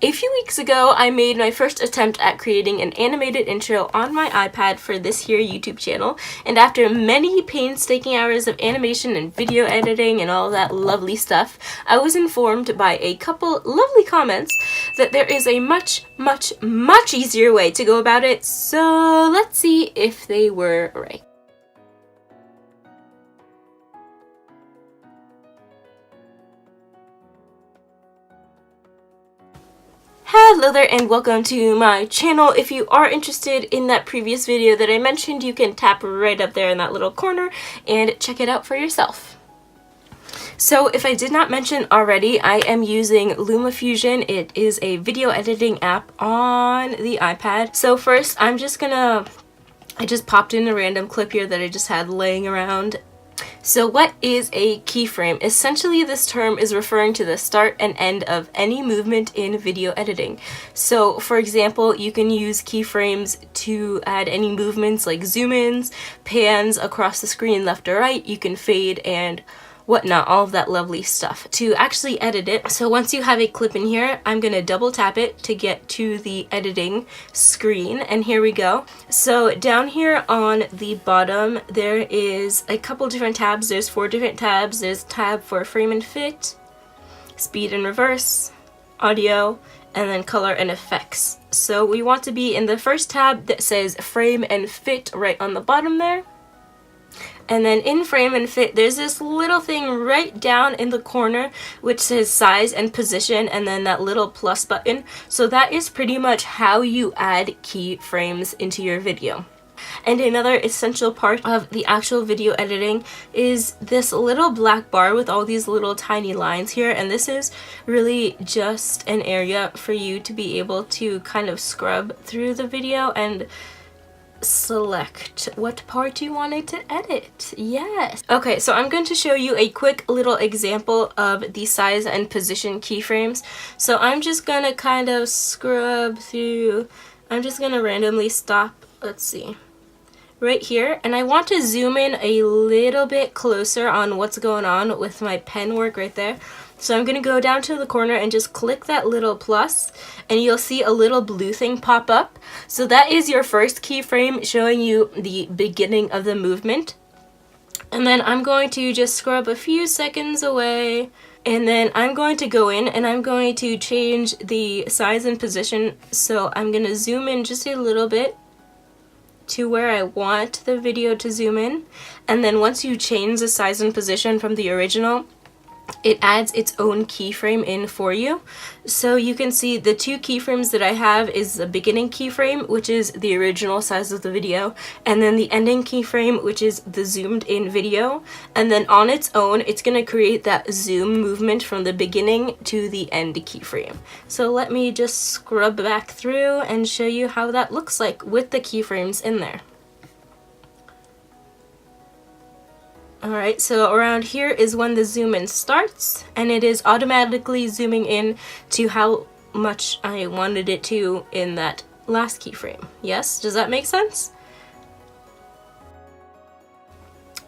A few weeks ago, I made my first attempt at creating an animated intro on my iPad for this here YouTube channel, and after many painstaking hours of animation and video editing and all that lovely stuff, I was informed by a couple lovely comments that there is a much easier way to go about it, so let's see if they were right. Hello there and welcome to my channel. If you are interested in that previous video that I mentioned, you can tap right up there in that little corner and check it out for yourself. So if I did not mention already, I am using LumaFusion. It is a video editing app on the iPad. So first I just popped in a random clip here that I just had laying around. So what is a keyframe? Essentially, this term is referring to the start and end of any movement in video editing. So for example, you can use keyframes to add any movements like zoom-ins, pans across the screen left or right. You can fade and whatnot, all of that lovely stuff to actually edit it. So once you have a clip in here, I'm gonna double tap it to get to the editing screen, and here we go. So down here on the bottom there is a couple different tabs. There's 4 different tabs. There's a tab for frame and fit, speed and reverse, audio, and then color and effects. So we want to be in the first tab that says frame and fit right on the bottom there. And then in frame and fit, there's this little thing right down in the corner which says size and position, and then that little plus button. So that is pretty much how you add keyframes into your video. And another essential part of the actual video editing is this little black bar with all these little tiny lines here, and this is really just an area for you to be able to kind of scrub through the video and select what part you wanted to edit. Yes. Okay, so I'm going to show you a quick little example of the size and position keyframes. So I'm just gonna kind of scrub through. I'm just gonna randomly stop, let's see, right here, and I want to zoom in a little bit closer on what's going on with my pen work right there. So I'm gonna go down to the corner and just click that little plus, and you'll see a little blue thing pop up. So that is your first keyframe showing you the beginning of the movement. And then I'm going to just scrub a few seconds away, and then I'm going to go in and I'm going to change the size and position. So I'm gonna zoom in just a little bit to where I want the video to zoom in. And then once you change the size and position from the original, it adds its own keyframe in for you. So you can see the 2 keyframes that I have is the beginning keyframe, which is the original size of the video, and then the ending keyframe, which is the zoomed in video. And then on its own, it's going to create that zoom movement from the beginning to the end keyframe. So let me just scrub back through and show you how that looks like with the keyframes in there. Alright, so around here is when the zoom in starts, and it is automatically zooming in to how much I wanted it to in that last keyframe. Yes? Does that make sense?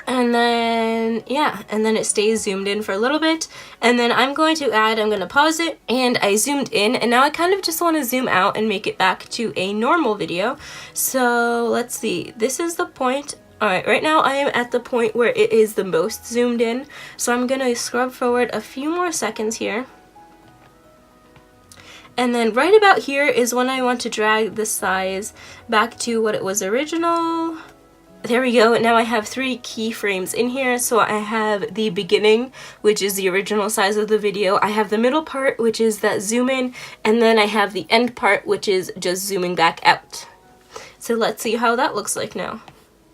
And then, yeah, and then it stays zoomed in for a little bit, and then I'm going to pause it, and I zoomed in, and now I kind of just want to zoom out and make it back to a normal video. So let's see, this is the point. Alright, right now I am at the point where it is the most zoomed in, so I'm gonna scrub forward a few more seconds here. And then right about here is when I want to drag the size back to what it was original. There we go. Now I have 3 keyframes in here. So I have the beginning, which is the original size of the video. I have the middle part, which is that zoom in, and then I have the end part, which is just zooming back out. So let's see how that looks like now.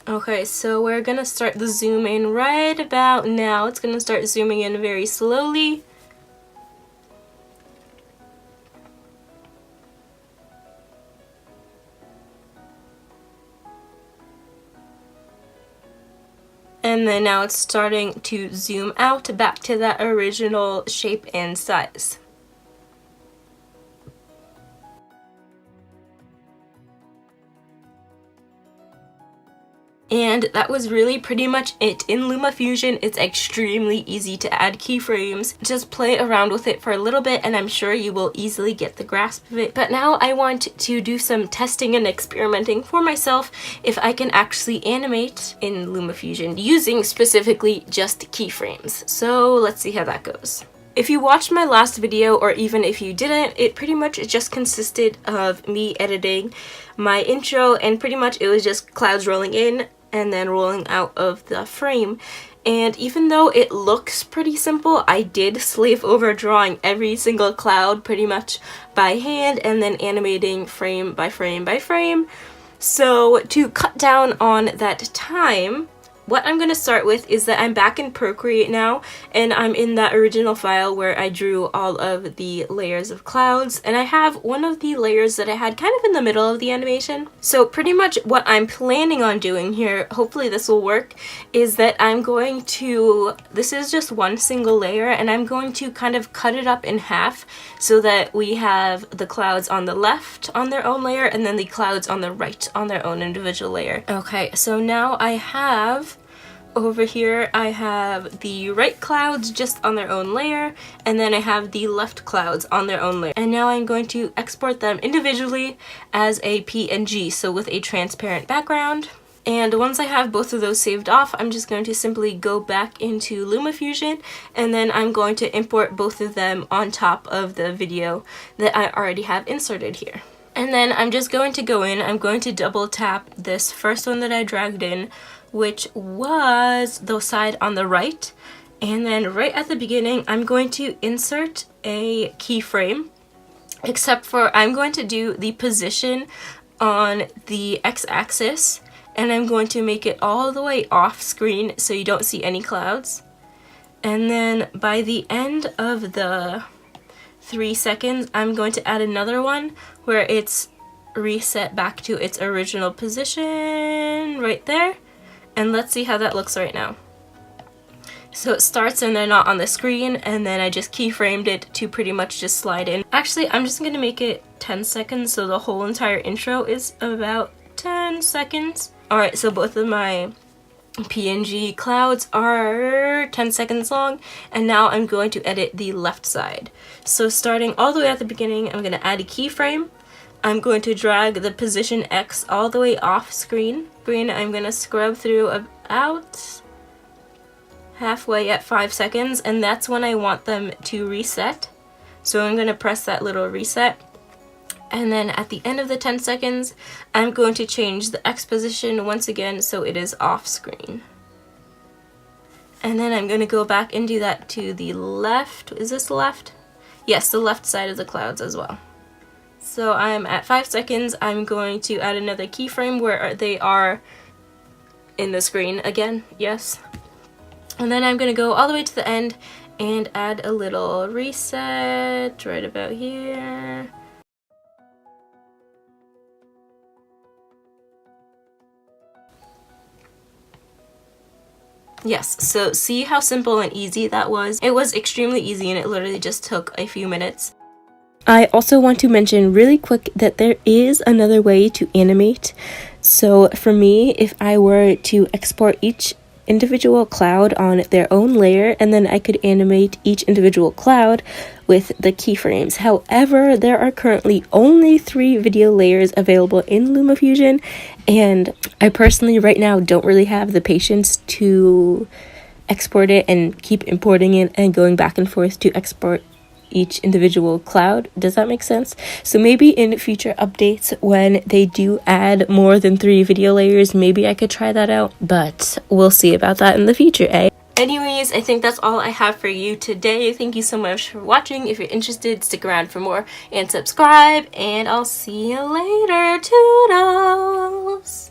Okay, so we're gonna start the zoom in right about now. It's gonna start zooming in very slowly. And then now it's starting to zoom out back to that original shape and size. And that was really pretty much it. In LumaFusion, it's extremely easy to add keyframes. Just play around with it for a little bit and I'm sure you will easily get the grasp of it. But now I want to do some testing and experimenting for myself if I can actually animate in LumaFusion using specifically just keyframes. So let's see how that goes. If you watched my last video, or even if you didn't, it pretty much just consisted of me editing my intro, and pretty much it was just clouds rolling in and then rolling out of the frame. And even though it looks pretty simple, I did slave over drawing every single cloud pretty much by hand and then animating frame by frame by frame. So to cut down on that time, what I'm going to start with is that I'm back in Procreate now, and I'm in that original file where I drew all of the layers of clouds, and I have one of the layers that I had kind of in the middle of the animation. So pretty much what I'm planning on doing here, hopefully this will work, is that I'm going to, this is just one single layer, and I'm going to kind of cut it up in half so that we have the clouds on the left on their own layer and then the clouds on the right on their own individual layer. Okay, so now I have over here, I have the right clouds just on their own layer, and then I have the left clouds on their own layer. And now I'm going to export them individually as a PNG, so with a transparent background. And once I have both of those saved off, I'm just going to simply go back into LumaFusion, and then I'm going to import both of them on top of the video that I already have inserted here. And then I'm just going to go in, I'm going to double tap this first one that I dragged in, which was the side on the right, and then right at the beginning I'm going to insert a keyframe, except for I'm going to do the position on the x-axis, and I'm going to make it all the way off screen so you don't see any clouds. And then by the end of the 3 seconds, I'm going to add another one where it's reset back to its original position right there. And let's see how that looks right now. So it starts and they're not on the screen, and then I just keyframed it to pretty much just slide in. Actually, I'm just going to make it 10 seconds so the whole entire intro is about 10 seconds. Alright, so both of my PNG clouds are 10 seconds long, and now I'm going to edit the left side. So starting all the way at the beginning, I'm going to add a keyframe. I'm going to drag the position X all the way off screen. I'm going to scrub through about halfway at 5 seconds, and that's when I want them to reset. So I'm going to press that little reset. And then at the end of the 10 seconds, I'm going to change the X position once again so it is off screen. And then I'm going to go back and do that to the left. Is this the left? Yes, the left side of the clouds as well. So I'm at 5 seconds. I'm going to add another keyframe where they are in the screen again. Yes. And then I'm going to go all the way to the end and add a little reset right about here. Yes, so see how simple and easy that was? It was extremely easy and it literally just took a few minutes. I also want to mention really quick that there is another way to animate. So for me, if I were to export each individual cloud on their own layer, and then I could animate each individual cloud with the keyframes. However, there are currently only 3 video layers available in LumaFusion, and I personally right now don't really have the patience to export it and keep importing it and going back and forth to export each individual cloud. Does that make sense? So maybe in future updates, when they do add more than 3 video layers, maybe I could try that out, but we'll see about that in the future, eh? Anyways, I think that's all I have for you today. Thank you so much for watching. If you're interested, stick around for more and subscribe, and I'll see you later. Toodles!